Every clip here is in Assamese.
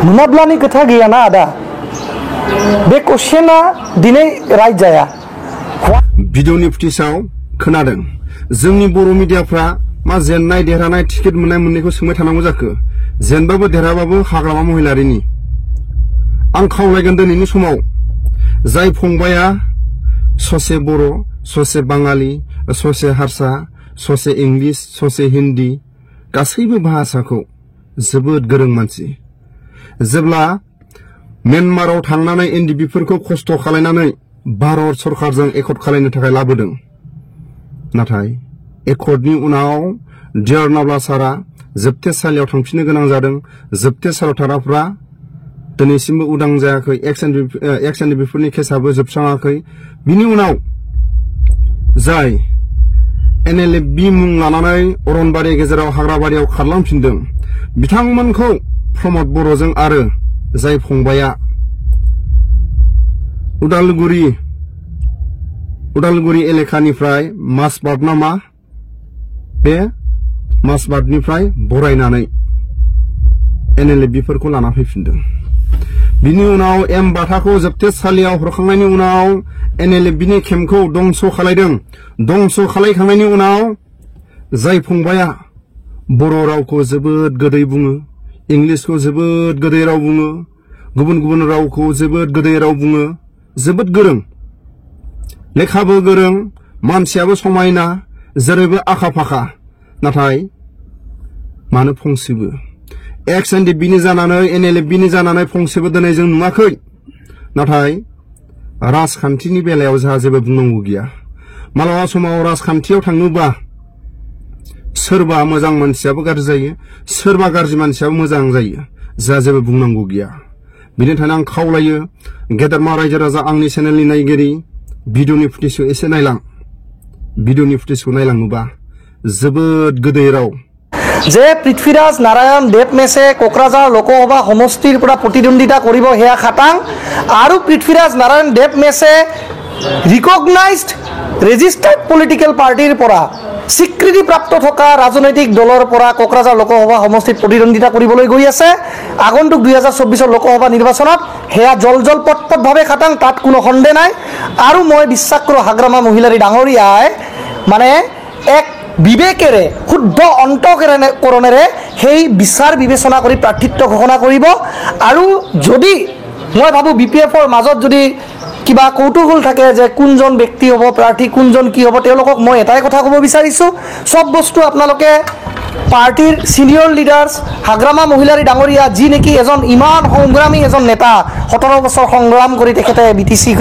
मोनाब्लानि खोथा गैयाना आदा बे क्वेश्चना दिनै राइट जाया भिडिअनि फुटेजाव खोनादों जोंनि बर' मिडियाफ्रा मा जेननाय देरहानाय टिकेट मोननाय मोननैखौ सोंबाय थानांगौ जाखो जेनबाबो देरहाबाबो हाग्रामा महिलारिनि आं खावलायगोन दिनैनि समाव जाय फंबाया ससे बर' ससे बाङालि ससे हारसा ससे इंलिश ससे हिन्दी गासैबो भाषाखौ जोबोद गोरों मानसि जेब्ला म्यानमाराव थांनानै एनडिबिफोरखौ खस्थ' खालायनानै भारत सरकारजों एकर्ड खालायनो थाखाय लाबोदों नाथाय एकर्डनि उनाव डियर नाब्ला सारा जोबथेसालियाव थांफिननो गोनां जादों जोबथेसालियाव थाग्राफ्रा दिनैसिमबो उदां जायाखै एक्स एनडिबिफोरनि केसाबो जोबस्राङाखै बिनि उनाव जाय एनएलएफबि मुं लानानै अरनबारि गेजेराव हाग्राबारियाव खारलांफिनदों बिथांमोनखौ प्रमद बर'जों आरो जाय फंबाया उदालगुरि एलेकानिफ्राय मासबाद नामा बे मासबादनिफ्राय बरायनानै एनएलएफबिफोरखौ लाना फैफिनदों बिनि उनाव एम बाथाखौ जोबथेसालियाव हरखांनायनि उनाव एनएलएफबिनि केम्पखौ दंस' खालायदों दंस' खालायखांनायनि उनाव जाय फंबाया बर' रावखौ जोबोद गोदै बुङो इंलिशखौ जोबोद गोदै राव बुङो गुबुन गुबुन रावखौ जोबोद गोदै राव बुङो जोबोद गोरों लेखाबो गोरों मानसियाबो समायना जेरैबो आखा फाखा नाथाय मानो फंसेबो एक्स एनडिबिनि जानानै एनएलएफबिनि जानानै फंसेबो दिनै जों नुवाखै नाथाय राजखान्थिनि बेलायाव जोंहा जेबो बुंनांगौ गैया मालाबा समाव राजखान्थियाव थाङोबा सोरबा मोजां मानसियाबो गाज्रि जायो सोरबा गाज्रि मानसियाबो मोजां जायो जोंहा जेबो बुंनांगौ गैया बिनि थाखायनो आं खावलायो गेदेरमा रायजो राजा आंनि चेनेलनि नायगिरि भिडिअनि फुटेजखौ एसे नायलां भिडिअनि फुटेजखौ नायलाङोबा जोबोद गोदै राव যে পৃথ্বীৰাজ নাৰায়ণ দেৱমেছে কোকৰাঝাৰ লোকসভা সমষ্টিৰ পৰা প্ৰতিদ্বন্দ্বিতা কৰিব হেয়া খাটাং আৰু পৃথ্বীৰাজ নাৰায়ণ দেৱমেছে ৰিকগনাইজড ৰেজিষ্টাৰ্ড পলিটিকেল পাৰ্টিৰ পৰা স্বীকৃতিপ্ৰাপ্ত থকা ৰাজনৈতিক দলৰ পৰা কোকৰাঝাৰ লোকসভা সমষ্টিত প্ৰতিদ্বন্দ্বিতা কৰিবলৈ গৈ আছে আগন্তুক 2024 লোকসভা নিৰ্বাচনত হেয়া জল পটপটভাৱে খাটাং তাত কোনো সন্দেহ নাই আৰু মই বিশ্বাস কৰোঁ হাগ্ৰামা মহিলাৰী ডাঙৰীয়াই মানে এক বিবেকেৰে শুদ্ধ অন্তঃকৰণেৰে সেই বিচাৰ বিবেচনা কৰি প্ৰাৰ্থিত্ব ঘোষণা কৰিব আৰু যদি মই ভাবো বিপিএফৰ মাজত যদি কিবা কৌতুহল থাকে যে কোনজন ব্যক্তি হ'ব প্ৰাৰ্থী কোনজন কি হ'ব তেওঁলোকক মই এটাই কথা ক'ব বিচাৰিছোঁ সব বস্তু আপোনালোকে পাৰ্টিৰ সিনিয়ৰ লিডাৰ্স হাগ্ৰামা মহিলাৰী ডাঙৰীয়া যি নেকি এজন ইমান সংগ্ৰামী এজন নেতা 17 বছৰ সংগ্ৰাম কৰি তেখেতে বিটিসি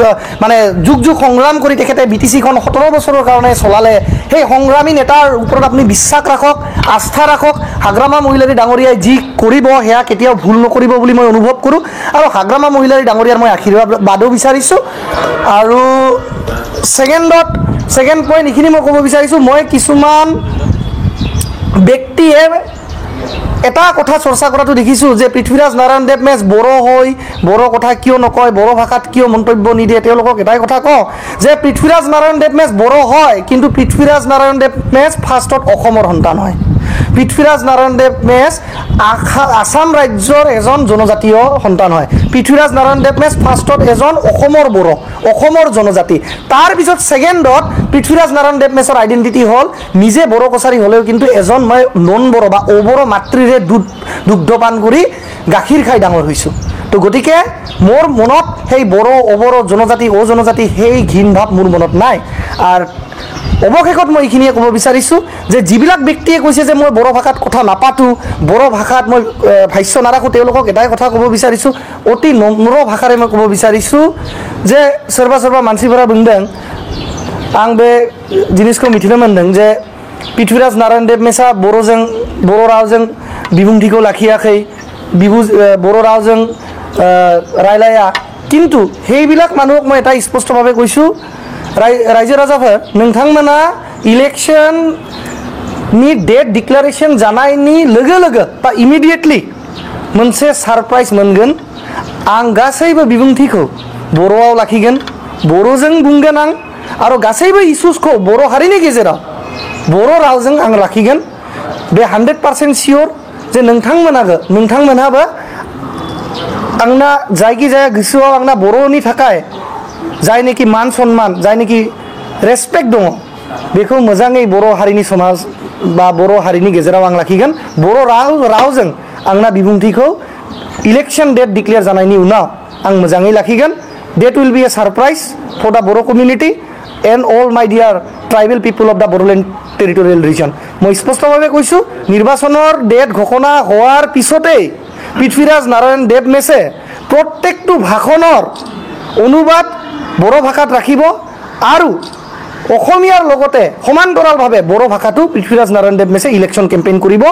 মানে যুগ সংগ্ৰাম কৰি তেখেতে বিটিসিখন 17 বছৰৰ কাৰণে চলালে সেই সংগ্ৰামী নেতাৰ ওপৰত আপুনি বিশ্বাস ৰাখক আস্থা ৰাখক হাগ্ৰামা মহিলাৰী ডাঙৰীয়াই যি কৰিব হেয়া কেতিয়াও ভুল নকৰিব বুলি মই অনুভৱ কৰোঁ আৰু হাগ্ৰামা মহিলাৰী ডাঙৰীয়াৰ মই আশীৰ্বাদো বিচাৰিছোঁ আৰু সেকেন্ড পইণ্ট এইখিনি মই ক'ব বিচাৰিছোঁ মই কিছুমান ব্যক্তিয়ে এটা কথা চৰ্চা কৰাটো দেখিছোঁ যে পৃথ্বীৰাজ নাৰায়ণ দেৱমেছ বড়ো হৈ বড়ো কথা কিয় নকয় বড়ো ভাষাত কিয় মন্তব্য নিদিয়ে তেওঁলোকক এটাই কথা কওঁ যে পৃথ্বীৰাজ নাৰায়ণ দেৱমেছ বড়ো হয় কিন্তু পৃথ্বীৰাজ নাৰায়ণ দেৱমেছ ফাৰ্ষ্টত অসমৰ সন্তান হয় পৃথ্বীৰাজ নাৰায়ণ দেৱমেছ আসাম ৰাজ্যৰ এজন জনজাতীয় সন্তান হয় পৃথ্বীৰাজ নাৰায়ণ দেৱমেছ ফাৰ্ষ্টত এজন অসমৰ বড়ো অসমৰ জনজাতি তাৰ পিছত সেকেন্ডত পৃথ্বীৰাজ নাৰায়ণ দেৱমেছৰ আইডেন্টিটি হ'ল নিজে বড়ো কছাৰী হ'লেও কিন্তু এজন মই নন বড়ো বা অবড়ো মাতৃৰে দুগ্ধপান কৰি গাখীৰ খাই ডাঙৰ হৈছোঁ তো গতিকে মোৰ মনত সেই বড়ো অবড়ো জনজাতি অজনজাতি সেই ঘিণ ভাৱ মোৰ মনত নাই আৰু অৱশেষত মই এইখিনিয়ে ক'ব বিচাৰিছোঁ যে যিবিলাক ব্যক্তিয়ে কৈছে যে মই বড়ো ভাষাত কথা নাপাতোঁ বড়ো ভাষাত মই ভাষ্য নাৰাখোঁ তেওঁলোকক এটাই কথা ক'ব বিচাৰিছোঁ অতি নম্ৰ ভাষাৰে মই ক'ব বিচাৰিছোঁ যে सोरबा मानसिफोरा बुंदों आं बे जिनिसखौ मिथिनो मोनदों जे पृथ्वीराज नारायण देवमेसा बर' रावजों बिबुंथिखौ लाखियाखै बर' रावजों रायलाया किन्तु সেইবিলাক মানুহক মই এটা স্পষ্টভাৱে কৈছোঁ रायजो राजाफोर नोंथांमोना इलेक्शन नि डेट डिक्लेरेशन जानायनि लोगो बा इमिडिएटली मोनसे सरप्राइज मोनगोन आं गासैबो बिबुंथिखौ बर'आव लाखिगोन बर'जों बुंगोन आं आरो गासैबो इश्यूसखौ बर' हारिनि गेजेराव बर' रावजों आं लाखिगोन बे 100% सियर जे नोंथांमोनाबो आंना जायखि जाया गोसोआव आंना बर'नि थाखाय जायनोखि मान सन्मान जायनोखि रेसपेक्ट दङ बेखौ मोजाङै बर' हारिनि समाज बा बर' हारिनि गेजेराव आं लाखिगोन बर' रावजों आंना बिबुंथिखौ इलेक्शन डेट डिक्लेयार जानायनि उनाव आं मोजाङै लाखिगोन date will be a surprise for the Bodo' community and all my dear tribal people of the Bodoland territorial region মই স্পষ্টভাৱে কৈছোঁ নিৰ্বাচনৰ ডেট ঘোষণা হোৱাৰ পিছতেই পৃথ্বীৰাজ নাৰায়ণ দেৱ মেছে প্ৰত্যেকটো ভাষণৰ অনুবাদ বড়ো ভাষাত ৰাখিব আৰু অসমীয়াৰ লগতে সমান্তৰালভাৱে বড়ো ভাষাটো পৃথ্বীৰাজ নাৰায়ণ দেৱ মেছে ইলেকশ্যন কেম্পেইন কৰিব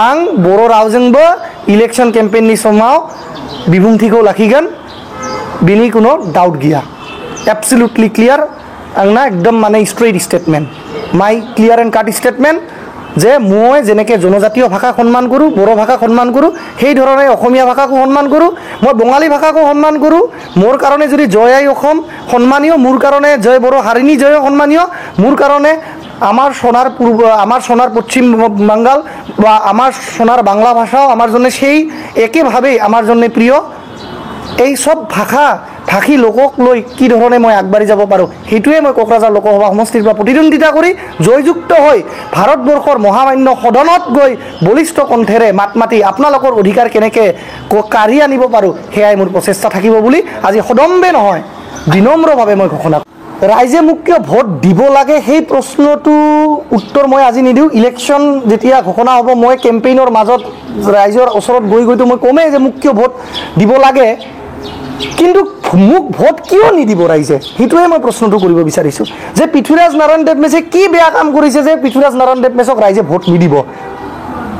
आं बर' रावजोंबो इलेक्शन केम्पेइननि समाव बिबुंथिखौ लाखिगोन बिनि कुनो डाउट गैया एब्सोल्युटलि क्लियर आंना एकदम माने straight statement my clear and काट स्टेटमेंट जे মই যেনেকৈ জনজাতীয় ভাষা সন্মান কৰোঁ বড়ো ভাষা সন্মান কৰোঁ সেই ধৰণে অসমীয়া ভাষাকো সন্মান কৰোঁ মই বঙালী ভাষাকো সন্মান কৰোঁ মোৰ কাৰণে যদি জয় আই অসম সন্মানীয় মোৰ কাৰণে জয় বড়ো হাৰিণী জয় সন্মানীয় মোৰ কাৰণে আমার সোনার পশ্চিম বাঙ্গাল বা আমার সোনার বাংলা ভাষাও আমার জন্য সেই একেভাবেই আমার জন্য প্রিয় এই সব ভাষী লোকক লৈ কি ধৰণে মই আগবাঢ়ি যাব পাৰোঁ সেইটোৱে মই কোকৰাঝাৰ লোকসভা সমষ্টিৰ পৰা প্ৰতিদ্বন্দ্বিতা কৰি জয়যুক্ত হৈ ভাৰতবৰ্ষৰ মহামান্য সদনত গৈ বলিষ্ঠ কণ্ঠেৰে মাত মাতি আপোনালোকৰ অধিকাৰ কেনেকৈ কাঢ়ি আনিব পাৰোঁ সেয়াই মোৰ প্ৰচেষ্টা থাকিব বুলি আজি সদম্বে নহয় বিনম্ৰভাৱে মই ঘোষণা ৰাইজে মোক কিয় ভোট দিব লাগে সেই প্ৰশ্নটো উত্তৰ মই আজি নিদিওঁ ইলেকশ্যন যেতিয়া ঘোষণা হ'ব মই কেম্পেইনৰ মাজত ৰাইজৰ ওচৰত গৈতো মই কমেই যে মোক কিয় ভোট দিব লাগে কিন্তু মোক ভোট কিয় নিদিব ৰাইজে সেইটোৱে মই প্ৰশ্নটো কৰিব বিচাৰিছোঁ যে পৃথ্বীৰাজ নাৰায়ণ দেৱ মেছে কি বেয়া কাম কৰিছে যে পৃথ্বীৰাজ নাৰায়ণ দেৱ মেছক ৰাইজে ভোট নিদিব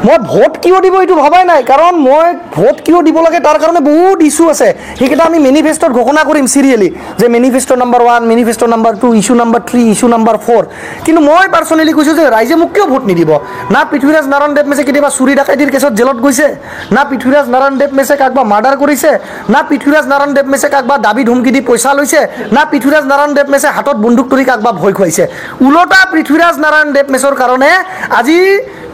মই ভোট কিয় দিব এইটো ভাবাই নাই কাৰণ মই ভোট কিয় দিব লাগে তাৰ কাৰণে বহুত ইস্যু আছে সেইকেইটা আমি মেনিফেষ্টত ঘোষণা কৰিম চিৰিয়েলি যে manifest number 1 manifest number 2 issue number 3 issue number 4 কিন্তু মই পাৰ্চনেলি কৈছোঁ যে ৰাইজে মোক কিয় ভোট নিদিব না পৃথ্বীৰাজ নাৰায়ণ দেৱ মেছে কেতিয়াবা চুৰি ডাকাইতিৰ কেছত জেলত গৈছে না পৃথ্বীৰাজ নাৰায়ণ দেৱ মেছে কাকবা মাৰ্ডাৰ কৰিছে না পৃথ্বীৰাজ নাৰায়ণ দেৱ মেছে কাকবা দাবী ধমকি দি পইচা লৈছে না পৃথ্বীৰাজ নাৰায়ণ দেৱ মেছে হাতত বন্দুক ধৰি কাকবা ভয় খুৱাইছে উলটা পৃথ্বীৰাজ নাৰায়ণ দেৱ মেছৰ কাৰণে আজি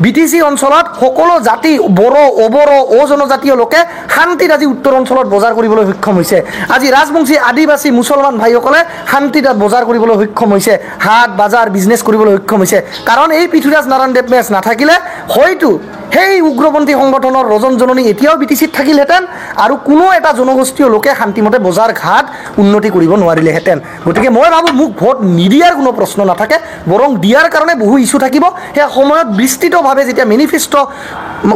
বিটিসি অঞ্চলত সকলো জাতি বড়ো অবড়ো অজনজাতীয় লোকে শান্তিত আজি উত্তৰ অঞ্চলত বজাৰ কৰিবলৈ সক্ষম হৈছে আজি ৰাজবংশী আদিবাসী মুছলমান ভাইসকলে শান্তিত বজাৰ কৰিবলৈ সক্ষম হৈছে হাট বজাৰ বিজনেছ কৰিবলৈ সক্ষম হৈছে কাৰণ এই পৃথ্বীৰাজ নাৰায়ণ দেৱ মেছ নাথাকিলে হয়তো সেই উগ্ৰপন্থী সংগঠনৰ ৰজন জননী এতিয়াও বিটিসিত থাকিলহেঁতেন আৰু কোনো এটা জনগোষ্ঠীয় লোকে শান্তিমতে বজাৰ ঘাট উন্নতি কৰিব নোৱাৰিলেহেঁতেন গতিকে মই ভাবোঁ মোক ভোট নিদিয়াৰ কোনো প্ৰশ্ন নাথাকে বৰং দিয়াৰ কাৰণে বহু ইস্যু থাকিব সেই সময়ত বিস্তৃতভাৱে যেতিয়া মেনিফেষ্ট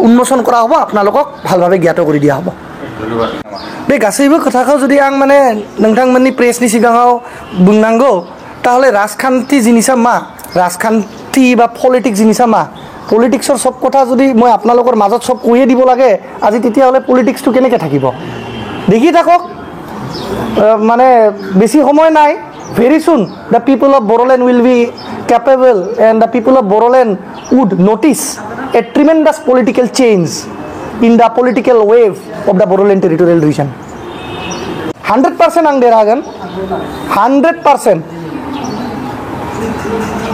উন্মোচন কৰা হ'ব আপোনালোকক ভালভাৱে জ্ঞাত কৰি দিয়া হ'ব बे गासैबो खोथाखौ जुदि आं माने नोंथांमोननि प्रेसनि सिगाङाव बुंनांगौ ताहले राजखान्थि जिनिसा मा राजखान्थि बा पलिटिक्स जिनिसा मा पलिटिक्सर सब कथा जुदि मैं आपनालोকৰ মাজত सब কৈয়ে দিব লাগে আজি তেতিয়াহ'লে পলিটিক্সটো কেনেকৈ থাকিব দেখি থাকক মানে বেছি সময় নাই very soon the people of Bodoland will be capable and the people of Bodoland would notice a tremendous political change in the political wave of the Bodoland territorial region 100% ang deragan 100%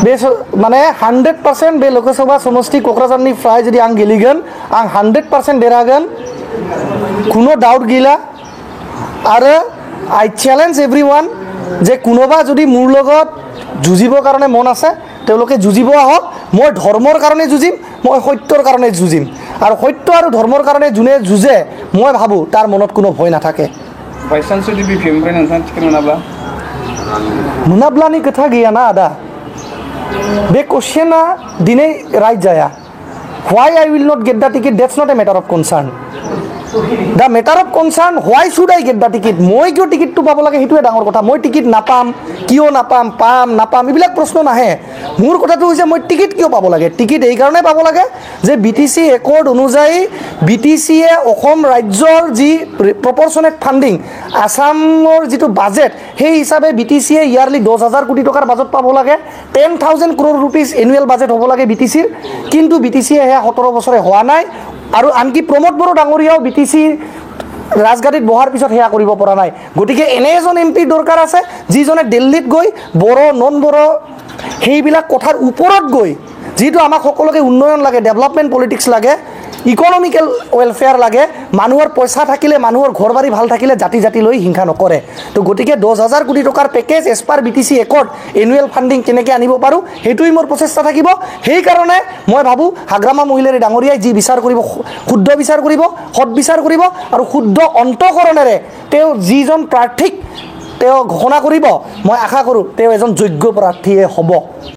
base माने 100% बे लोकसभा समष्टि कोकराझारनि फ्राय जदि आं गेलेगोन आं 100% देरहागोन कुनो डाउट गैला आरो आई चैलेंज एवरीवन जे कोनोबा जदि मोर लगत जुजिবৰ কাৰণে মন আছে তেওঁলোকে जुजिব আহক মই ধৰ্মৰ কাৰণে जुजिম মই সত্যৰ কাৰণে जुजिम আৰু সত্য আৰু ধৰ্মৰ কাৰণে যোনে जुजे মই ভাবো তাৰ মনত কোনো ভয় নাথাকে বাইচান্স যদি বিফিমफ्राय नोंथां टिकेट मोनाब्लानि खोथा गैया ना आदा बे क्वेश्चना दिनै राइट जाया why I will not get the ticket that's not a matter of concern the matter of concern why should I get the ticket মই কিয় টিকেটটো পাব লাগে হেতুৱে ডাঙৰ কথা মই টিকেট নাপাম কিয় নাপাম পাম নাপাম ইবিলাক প্ৰশ্ন নাহে মোৰ কথাটো হৈছে মই টিকেট কিয় পাব লাগে টিকেট এই কাৰণে পাব লাগে যে বিটিসি একৰ্ড অনুযায়ী বিটিসিয়ে অসম ৰাজ্যৰ যি প্ৰপৰচনেট ফান্ডিং আসামৰ যিটো বাজেট সেই হিচাপে বিটিসিয়ে ইয়াৰলি 10000 কোটি টকাৰ বাজেট পাব লাগে 10000 crore rupees এনুৱেল বাজেট হ'ব লাগে বিটিসিৰ কিন্তু বিটিসিয়ে হে 17 বছৰে হোৱা নাই আৰু আনকি প্ৰমোদ বড়ো ডাঙৰীয়াও বিটিসি ৰাজগাদীত বহাৰ পিছত হেয়া কৰিব পৰা নাই গতিকে এনে এজন এমপি দৰকাৰ আছে যিজনে দিল্লীত গৈ বড়ো নন বড়ো সেইবিলাক কথাৰ ওপৰত গৈ যিটো আমাক সকলোকে উন্নয়ন লাগে ডেভেলপমেন্ট পলিটিক্স লাগে ইকনমিকেল ৱেলফেয়াৰ লাগে মানুহৰ পইচা থাকিলে মানুহৰ ঘৰ বাৰী ভাল থাকিলে জাতি জাতি লৈ হিংসা নকৰে তো গতিকে 10,000 কোটি টকাৰ পেকেজ এছ পাৰ BTC একৰ্ড এনুৱেল ফাণ্ডিং কেনেকৈ আনিব পাৰোঁ সেইটোৱেই মোৰ প্ৰচেষ্টা থাকিব সেইকাৰণে মই ভাবোঁ হাগ্ৰামা মহিলাৰী ডাঙৰীয়াই যি বিচাৰ কৰিব শুদ্ধ বিচাৰ কৰিব সৎ বিচাৰ কৰিব আৰু শুদ্ধ অন্তঃকৰণেৰে তেওঁ যিজন প্ৰাৰ্থীক তেওঁ ঘোষণা কৰিব মই আশা কৰোঁ তেওঁ এজন যোগ্য প্ৰাৰ্থীয়ে হ'ব